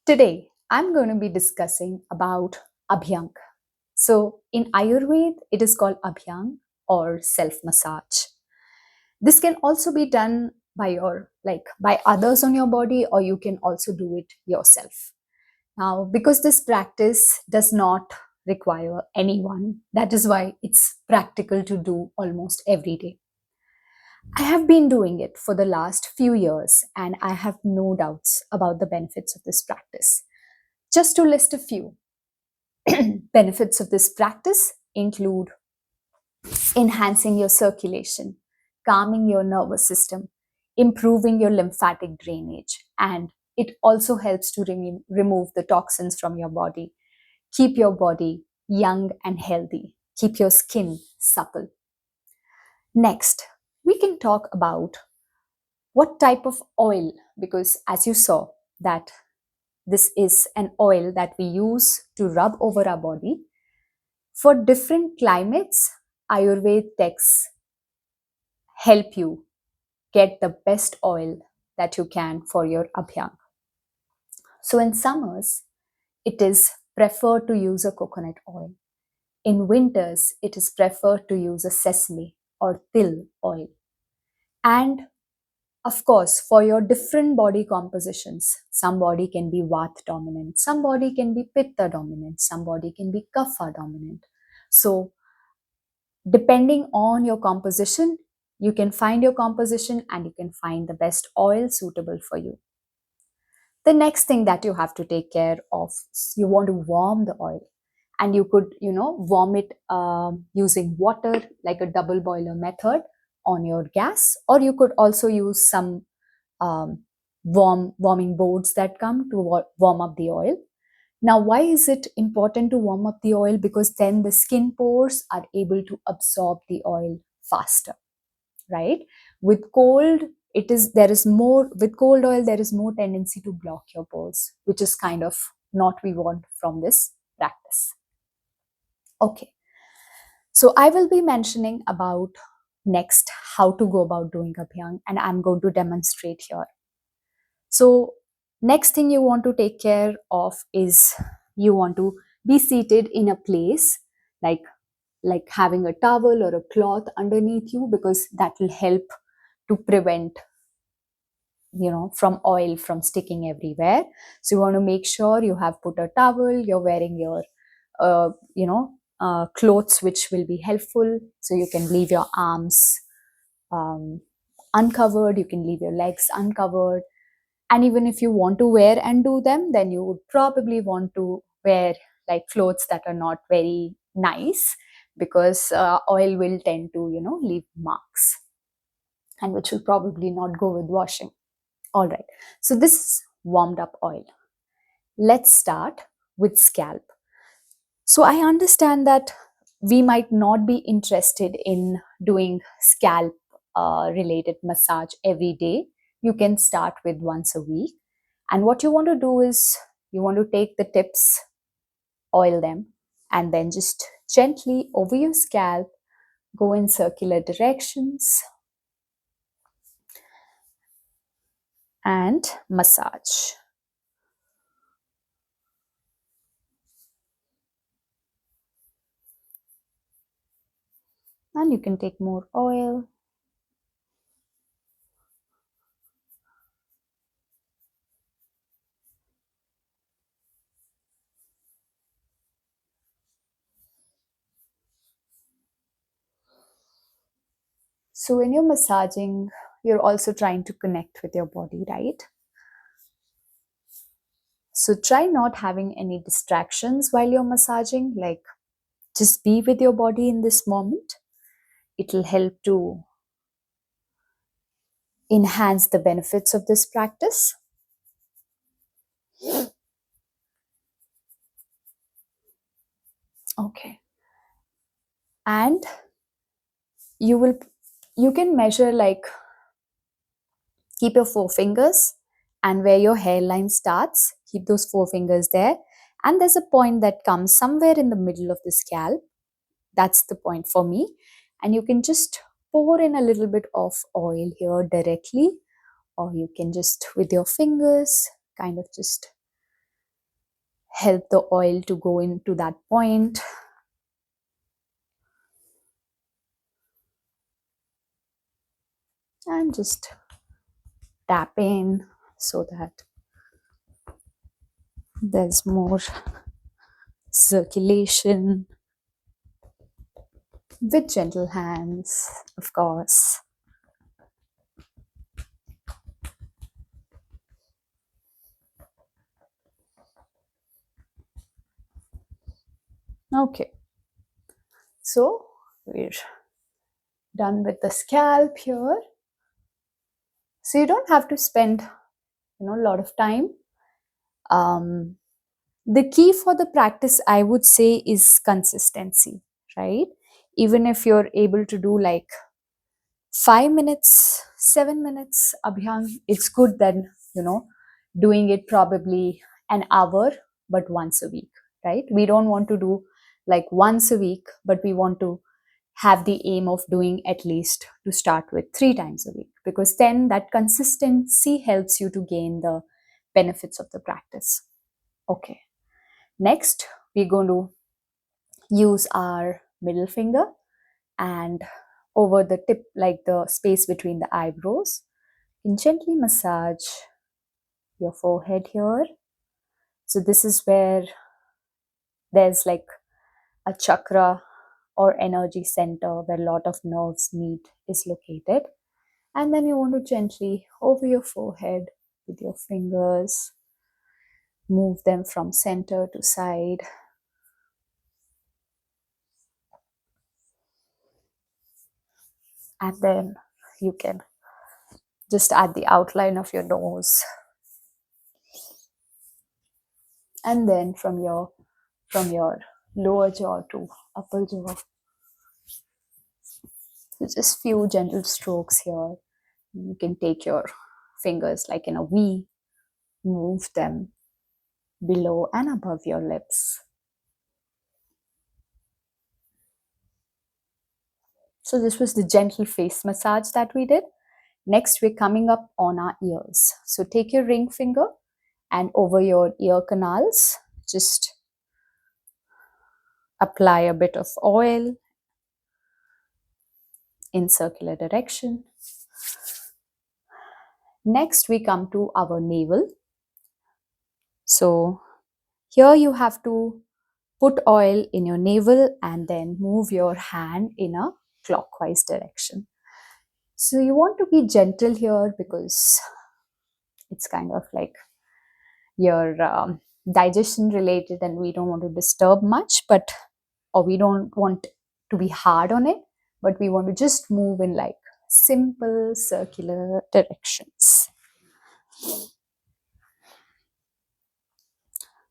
Today, I'm going to be discussing about Abhyang. So, in Ayurveda, it is called Abhyang or self massage. This can also be done by by others on your body, or you can also do it yourself. Now, because this practice does not require anyone, that is why it's practical to do almost every day. I have been doing it for the last few years and I have no doubts about the benefits of this practice. Just to list a few, benefits of this practice include enhancing your circulation, calming your nervous system, improving your lymphatic drainage, and it also helps to remove the toxins from your body, keep your body young and healthy, keep your skin supple. Next, we can talk about what type of oil, because as you saw, that this is an oil that we use to rub over our body. For different climates, Ayurveda texts help you get the best oil that you can for your abhyang. So in summers, it is preferred to use a coconut oil. In winters, it is preferred to use a sesame or til oil. And of course, for your different body compositions, some body can be Vata dominant, some body can be Pitta dominant, some body can be Kapha dominant. So depending on your composition, you can find your composition and you can find the best oil suitable for you. The next thing that you have to take care of is you want to warm the oil, and you could warm it using water, like a double boiler method on your gas, or you could also use some warming boards that come to warm up the oil. Now, why is it important to warm up the oil? Because then the skin pores are able to absorb the oil faster, right? With cold, there is more, with cold oil, there is more tendency to block your pores, which is kind of not we want from this practice. Okay. So I will be mentioning about next how to go about doing Abhyang, and I'm going to demonstrate here. So next thing you want to take care of is you want to be seated in a place like having a towel or a cloth underneath you, because that will help to prevent from oil from sticking everywhere. So you want to make sure you have put a towel, you're wearing your clothes which will be helpful, so you can leave your arms um, uncovered, you can leave your legs uncovered. And even if you want to wear and do them, then you would probably want to wear like clothes that are not very nice, because oil will tend to leave marks, and which will probably not go with washing. All right, so this is warmed up oil. Let's start with scalp. So I understand that we might not be interested in doing scalp related massage every day. You can start with once a week. And what you want to do is you want to take the tips, oil them, and then just gently over your scalp, go in circular directions and massage. And you can take more oil. So when you're massaging, you're also trying to connect with your body, right? So try not having any distractions while you're massaging, like just be with your body in this moment. It will help to enhance the benefits of this practice. Okay. And you can measure, like keep your forefingers, and where your hairline starts, keep those forefingers there. And there's a point that comes somewhere in the middle of the scalp. That's the point for me. And you can just pour in a little bit of oil here directly, or you can just with your fingers kind of just help the oil to go into that point. And just tap in so that there's more circulation with gentle hands, of course. Okay, so we're done with the scalp here. So you don't have to spend, a lot of time. Um, the key for the practice, I would say, is consistency, right? Even if you're able to do like 5 minutes, 7 minutes abhyang, it's good then, doing it probably an hour, but once a week, right? We don't want to do like once a week, but we want to have the aim of doing at least to start with 3 times a week, because then that consistency helps you to gain the benefits of the practice. Okay. Next, we're going to use our middle finger and over the tip, like the space between the eyebrows, and gently massage your forehead here. So this is where there's like a chakra or energy center where a lot of nerves meet is located. And then you want to gently over your forehead with your fingers, move them from center to side. And then you can just add the outline of your nose. And then from your lower jaw to upper jaw. So just few gentle strokes here. You can take your fingers like in a V, move them below and above your lips. So this was the gentle face massage that we did. Next, we're coming up on our ears. So take your ring finger and over your ear canals, just apply a bit of oil in circular direction. Next, we come to our navel. So here you have to put oil in your navel and then move your hand in a clockwise direction. So you want to be gentle here because it's kind of like your digestion related and we don't want to disturb much, but or we don't want to be hard on it, but we want to just move in like simple circular directions.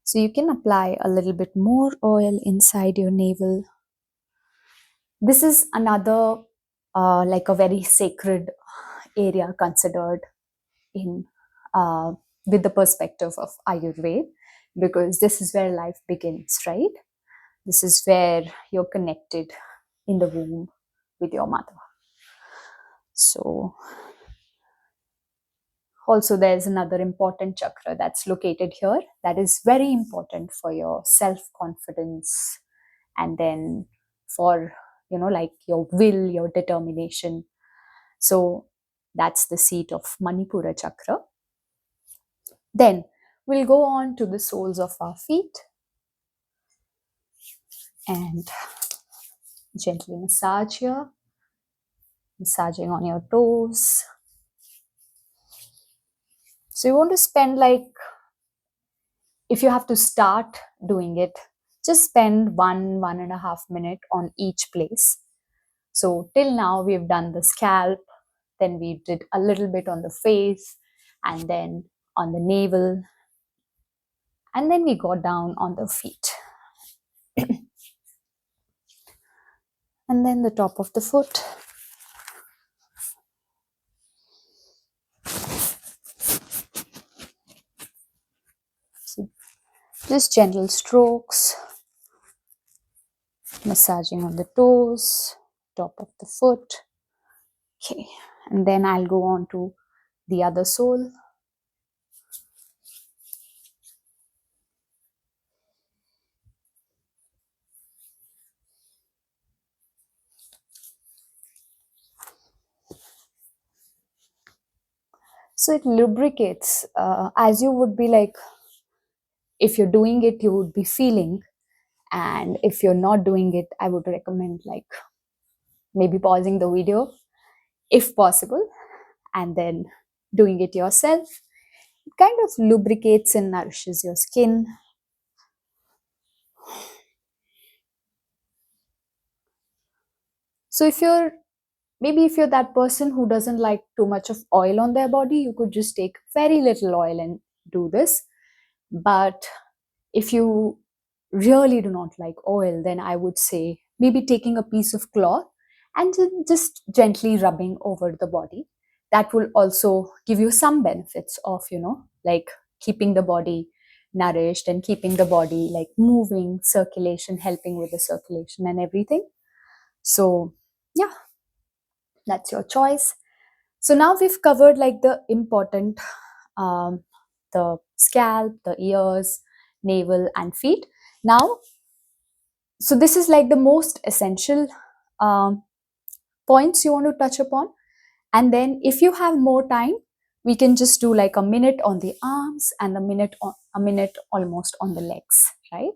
So you can apply a little bit more oil inside your navel. This is another like a very sacred area considered in with the perspective of Ayurveda, because this is where life begins, right? This is where you're connected in the womb with your mother. So also there's another important chakra that's located here that is very important for your self-confidence and then for, like your will, your determination. So that's the seat of Manipura chakra. Then we'll go on to the soles of our feet and gently massage here, massaging on your toes. So you want to spend like, if you have to start doing it, just spend 1.5 minutes on each place. So till now we've done the scalp, then we did a little bit on the face, and then on the navel, and then we got down on the feet. And then the top of the foot. So just gentle strokes, massaging on the toes, top of the foot. Okay, and then I'll go on to the other sole. So it lubricates, as you would be like, if you're doing it, you would be feeling. And if you're not doing it, I would recommend like maybe pausing the video if possible and then doing it yourself. It kind of lubricates and nourishes your skin. So if you're that person who doesn't like too much of oil on their body, you could just take very little oil and do this. But if you really do not like oil, then I would say maybe taking a piece of cloth and just gently rubbing over the body. That will also give you some benefits of, like keeping the body nourished and keeping the body like moving, circulation, helping with the circulation and everything. So, yeah, that's your choice. So now we've covered like the important, um, the scalp, the ears, navel, and feet. Now, so this is like the most essential um, points you want to touch upon. And then if you have more time, we can just do like a minute on the arms and a minute almost on the legs, right?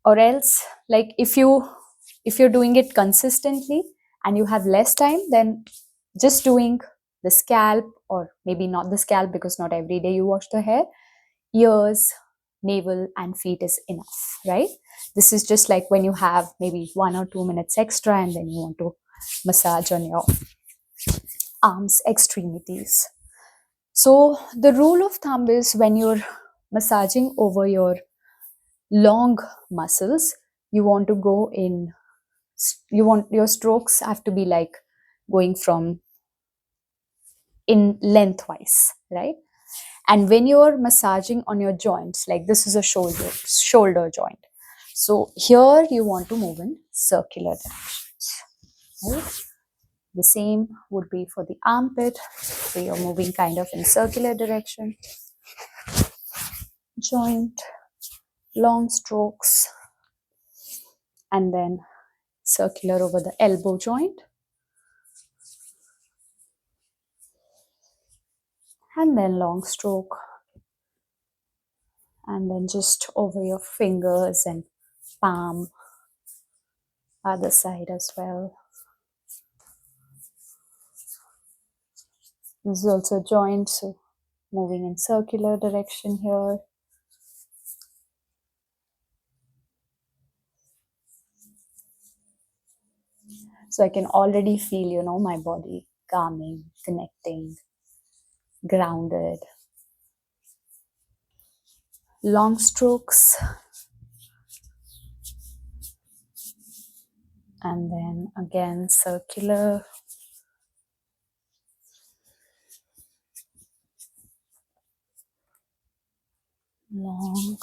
Or else, like if you're doing it consistently and you have less time, then just doing the scalp, or maybe not the scalp because not every day you wash the hair, ears, navel, and feet is enough, right? This is just like when you have maybe 1 or 2 minutes extra and then you want to massage on your arms extremities. So the rule of thumb is when you're massaging over your long muscles, you want to go in, you want your strokes have to be like going from in lengthwise, right? And when you're massaging on your joints, like this is a shoulder joint, so here you want to move in circular directions, right? The same would be for the armpit, so you're moving kind of in circular direction, joint, long strokes, and then circular over the elbow joint, and then long stroke, and then just over your fingers and palm, other side as well. This is also a joint, so moving in circular direction here. So I can already feel, my body calming, connecting, grounded. Long strokes, and then again circular. Long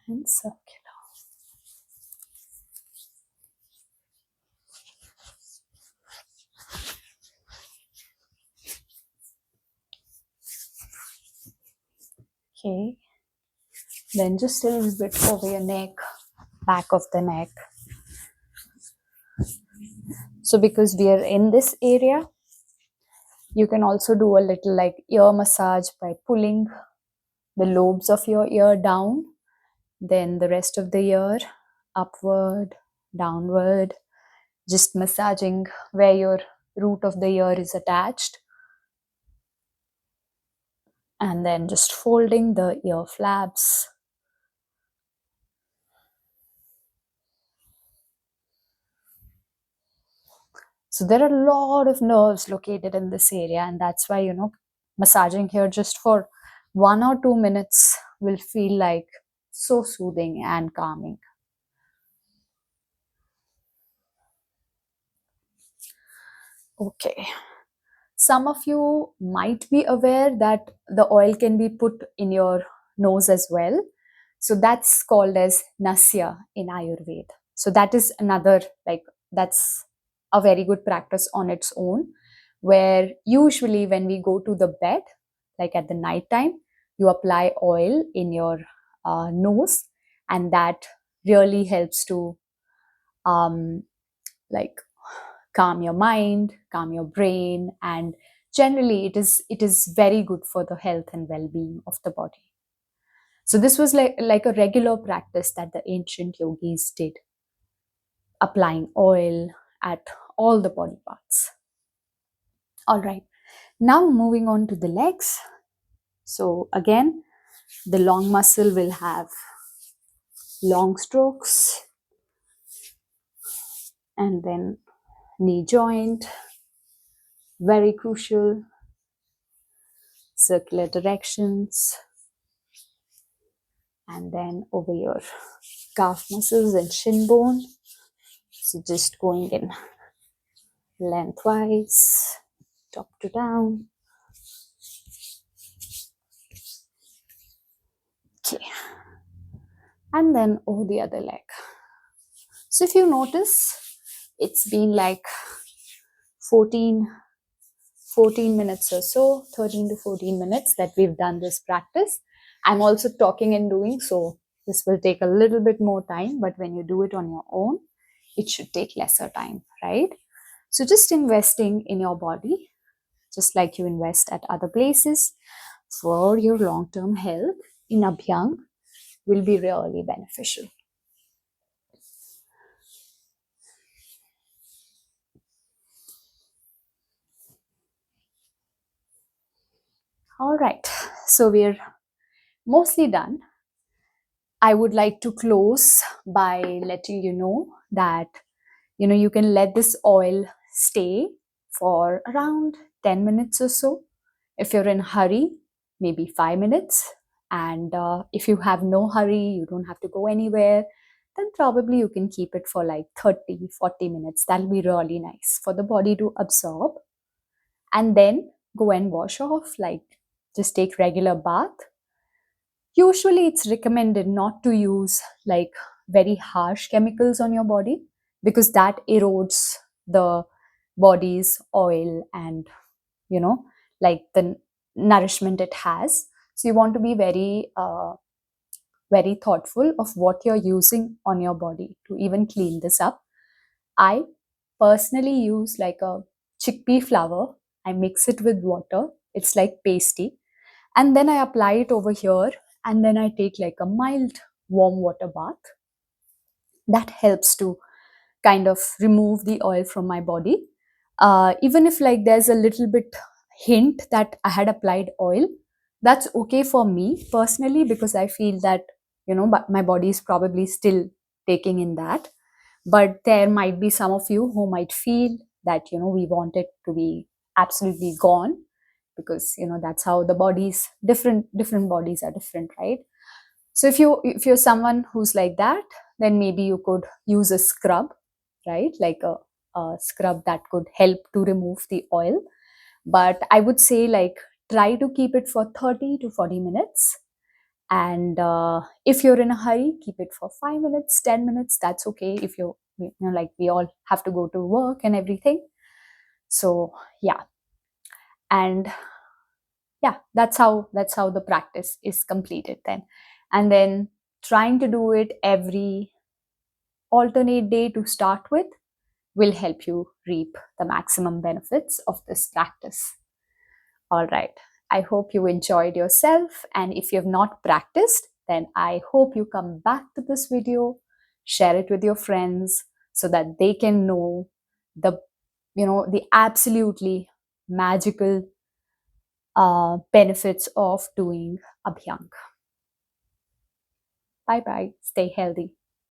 and circular. Okay. Then just a little bit over your neck, back of the neck. So because we are in this area, you can also do a little like ear massage by pulling the lobes of your ear down, then the rest of the ear upward, downward, just massaging where your root of the ear is attached, and then just folding the ear flaps. So there are a lot of nerves located in this area, and that's why, massaging here just for 1 or 2 minutes will feel like so soothing and calming. Okay. Some of you might be aware that the oil can be put in your nose as well. So that's called as nasya in Ayurveda. So that is another, like, that's a very good practice on its own, where usually when we go to the bed, like at the night time, you apply oil in your nose, and that really helps to um, like calm your mind, calm your brain, and generally it is very good for the health and well-being of the body. So this was like a regular practice that the ancient yogis did, applying oil at all the body parts. All right, now moving on to the legs. So again, the long muscle will have long strokes, and then knee joint, very crucial, circular directions, and then over your calf muscles and shin bone. So just going in lengthwise, top to down. Okay, and then over the other leg. So if you notice, it's been like 14 14 minutes or so, 13 to 14 minutes that we've done this practice. I'm also talking and doing, so this will take a little bit more time, but when you do it on your own, it should take lesser time, right? So just investing in your body, just like you invest at other places for your long-term health in Abhyang will be really beneficial. All right, so we're mostly done. I would like to close by letting you know that you can let this oil stay for around 10 minutes or so. If you're in a hurry, maybe 5 minutes. And if you have no hurry, you don't have to go anywhere, then probably you can keep it for like 30, 40 minutes. That'll be really nice for the body to absorb. And then go and wash off, like just take regular bath. Usually it's recommended not to use like very harsh chemicals on your body, because that erodes the body's oil and like the nourishment it has. So you want to be very thoughtful of what you're using on your body to even clean this up. I personally use like a chickpea flour. I mix it with water, it's like pasty, and then I apply it over here, and then I take like a mild warm water bath. That helps to kind of remove the oil from my body. Even if like there's a little bit hint that I had applied oil, that's okay for me personally, because I feel that but my body is probably still taking in that. But there might be some of you who might feel that we want it to be absolutely gone, because that's how the bodies, different bodies are different, right? So if you're someone who's like that, then maybe you could use a scrub, right? Like a scrub that could help to remove the oil. But I would say, like, try to keep it for 30 to 40 minutes. And if you're in a hurry, keep it for 5 minutes, 10 minutes. That's okay. If like, we all have to go to work and everything. So yeah. And yeah, that's how the practice is completed then. And then trying to do it every alternate day to start with will help you reap the maximum benefits of this practice. All right, I hope you enjoyed yourself, and if you have not practiced, then I hope you come back to this video, share it with your friends, so that they can know the the absolutely magical benefits of doing Abhyang. Bye bye. Stay healthy.